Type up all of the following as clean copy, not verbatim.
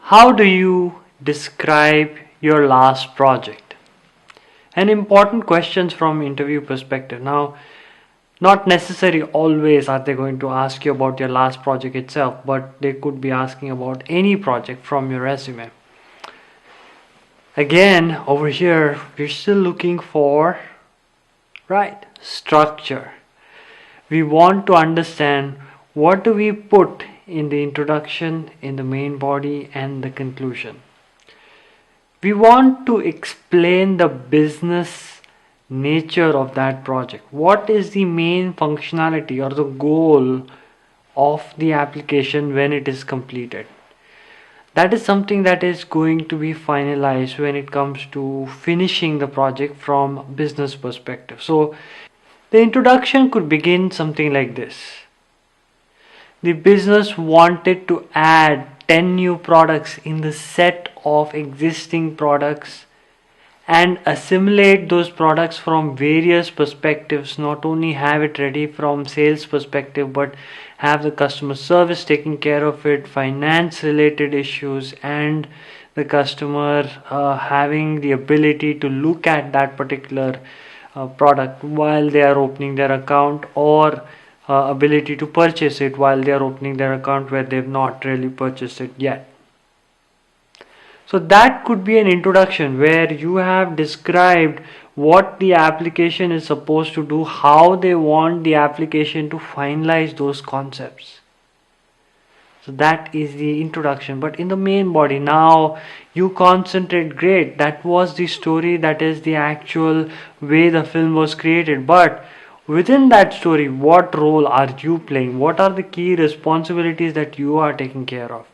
How do you describe your last project? An important questions from interview perspective. Now, not necessarily always are they going to ask you about your last project itself, but they could be asking about any project from your resume. Again, over here, we're still looking for, right, structure. We want to understand what do we put in the introduction, in the main body, and the conclusion. We want to explain the business nature of that project. What is the main functionality or the goal of the application when it is completed? That is something that is going to be finalized when it comes to finishing the project from business perspective. So the introduction could begin something like this. The business wanted to add 10 new products in the set of existing products and assimilate those products from various perspectives, not only have it ready from sales perspective but have the customer service taking care of it, finance related issues, and the customer having the ability to look at that particular product while they are opening their account, or ability to purchase it while they are opening their account where they've not really purchased it yet. So that could be an introduction where you have described what the application is supposed to do, how they want the application to finalize those concepts. So that is the introduction. But in the main body, now you concentrate, great, that was the story, that is the actual way the film was created. But within that story, what role are you playing? What are the key responsibilities that you are taking care of?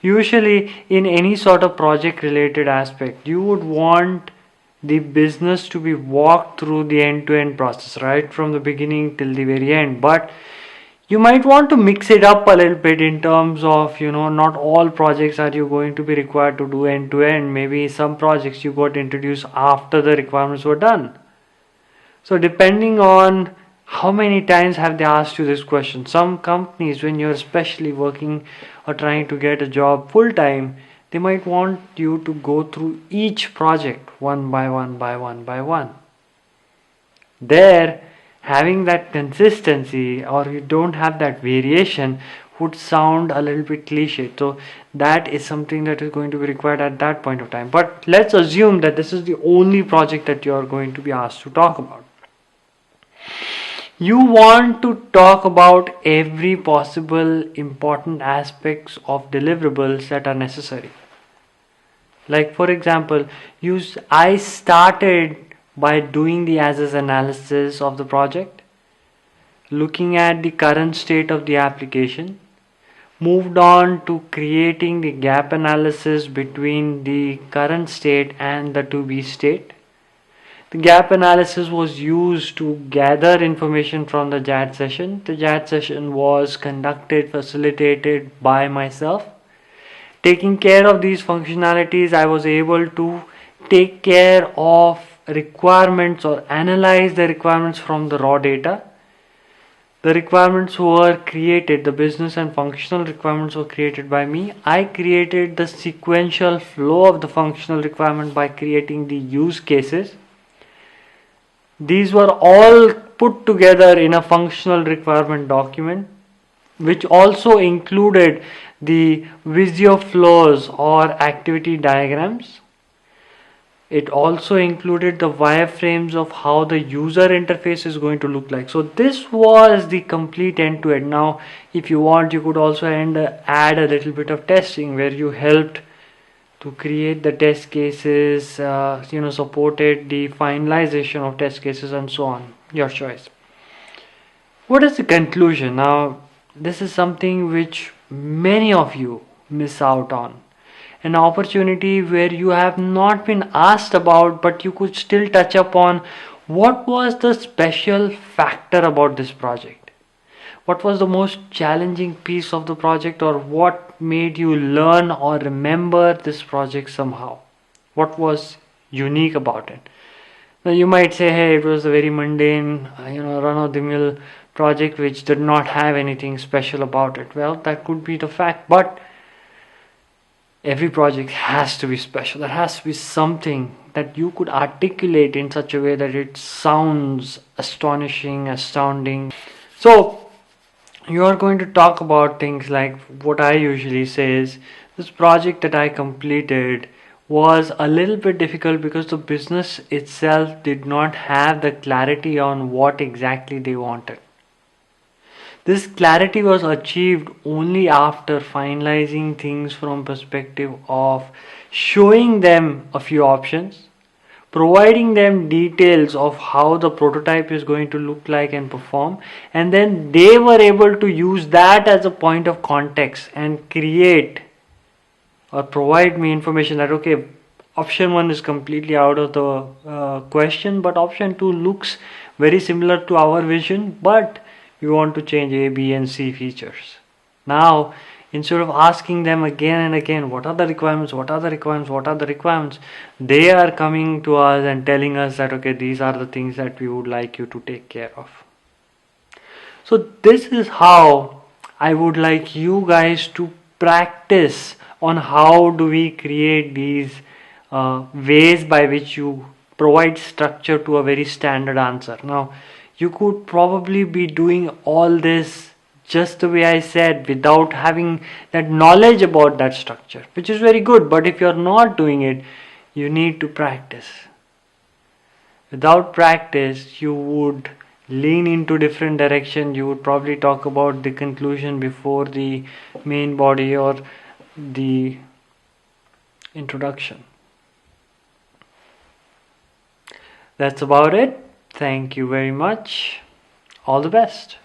Usually in any sort of project related aspect, you would want the business to be walked through the end-to-end process, right from the beginning till the very end. But you might want to mix it up a little bit in terms of, not all projects are you going to be required to do end-to-end. Maybe some projects you got introduced after the requirements were done. So depending on how many times have they asked you this question. Some companies, when you're especially working or trying to get a job full time, they might want you to go through each project one by one. There, having that consistency, or you don't have that variation, would sound a little bit cliche. So that is something that is going to be required at that point of time. But let's assume that this is the only project that you are going to be asked to talk about. You want to talk about every possible important aspects of deliverables that are necessary. Like for example, I started by doing the as-is analysis of the project, looking at the current state of the application, moved on to creating the gap analysis between the current state and the to-be state. The gap analysis was used to gather information from the JAT session. The JAT session was facilitated by myself. Taking care of these functionalities, I was able to take care of requirements or analyze the requirements from the raw data. The requirements were created, the business and functional requirements were created by me. I created the sequential flow of the functional requirement by creating the use cases. These were all put together in a functional requirement document, which also included the Visio flows or activity diagrams. It also included the wireframes of how the user interface is going to look like. So this was the complete end-to-end. Now, if you want, you could also add a little bit of testing where you helped to create the test cases, supported the finalization of test cases and so on. Your choice. What is the conclusion? Now, this is something which many of you miss out on. An opportunity where you have not been asked about, but you could still touch upon what was the special factor about this project. What was the most challenging piece of the project, or what made you learn or remember this project somehow? What was unique about it? Now you might say, hey, it was a very mundane, run-of-the-mill project which did not have anything special about it. Well, that could be the fact, but every project has to be special. There has to be something that you could articulate in such a way that it sounds astonishing, astounding. So you are going to talk about things like what I usually say is this project that I completed was a little bit difficult because the business itself did not have the clarity on what exactly they wanted. This clarity was achieved only after finalizing things from perspective of showing them a few options, providing them details of how the prototype is going to look like and perform, and then they were able to use that as a point of context and create or provide me information that okay, option 1 is completely out of the question, but option 2 looks very similar to our vision, but we want to change A, B and C features. Now instead of asking them again and again what are the requirements, what are the requirements, what are the requirements, they are coming to us and telling us that okay, these are the things that we would like you to take care of. So this is how I would like you guys to practice on how do we create these ways by which you provide structure to a very standard answer. Now you could probably be doing all this just the way I said without having that knowledge about that structure, which is very good, but if you're not doing it, you need to practice. Without practice, you would lean into different direction. You would probably talk about the conclusion before the main body or the introduction. That's about it. Thank you very much. All the best.